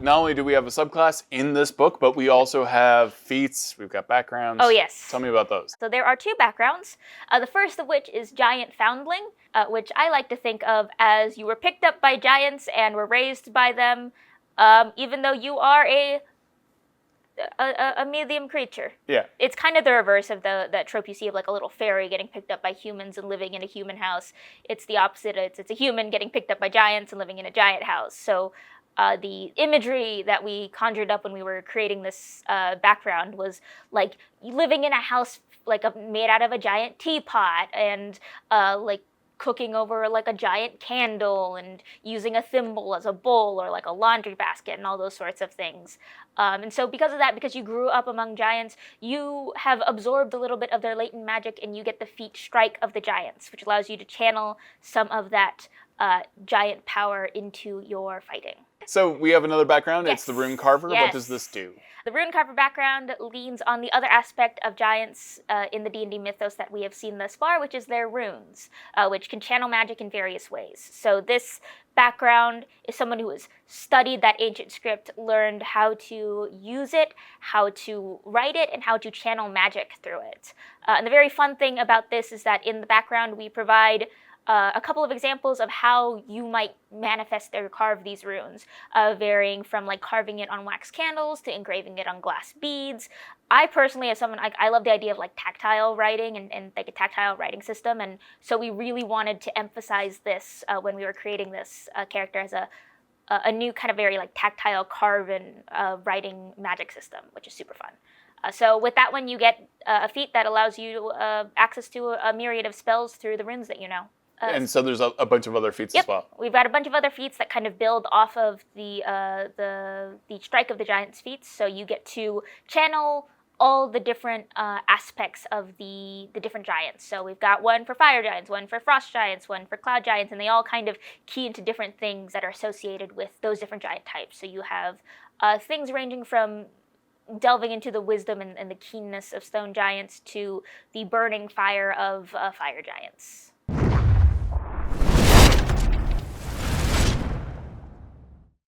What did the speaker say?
not only do we have a subclass in this book, but we also have feats, we've got backgrounds. Oh, yes. Tell me about those. So there are 2 backgrounds. The first of which is Giant Foundling, which I like to think of as you were picked up by giants and were raised by them, even though you are a medium creature. Yeah. It's kind of the reverse of that trope you see of like a little fairy getting picked up by humans and living in a human house. It's the opposite. It's a human getting picked up by giants and living in a giant house. So the imagery that we conjured up when we were creating this background was like living in a house like made out of a giant teapot and like cooking over like a giant candle and using a thimble as a bowl or like a laundry basket and all those sorts of things. And so because of that, because you grew up among giants, you have absorbed a little bit of their latent magic and you get the feat Strike of the Giants, which allows you to channel some of that giant power into your fighting. So we have another background. Yes. It's the Rune Carver. Yes. What does this do? The Rune Carver background leans on the other aspect of giants in the D&D mythos that we have seen thus far, which is their runes, which can channel magic in various ways. So this background is someone who has studied that ancient script, learned how to use it, how to write it, and how to channel magic through it. And the very fun thing about this is that in the background we provide a couple of examples of how you might manifest or carve these runes, varying from like carving it on wax candles to engraving it on glass beads. I personally, as someone, I love the idea of like tactile writing and like a tactile writing system, and so we really wanted to emphasize this when we were creating this character as a new kind of very like tactile carven writing magic system, which is super fun. So with that one, you get a feat that allows you access to a myriad of spells through the runes that you know. And so there's a bunch of other feats as well. We've got a bunch of other feats that kind of build off of the Strike of the Giants feats. So you get to channel all the different aspects of the different giants. So we've got one for fire giants, one for frost giants, one for cloud giants, and they all kind of key into different things that are associated with those different giant types. So you have things ranging from delving into the wisdom and the keenness of stone giants to the burning fire of fire giants.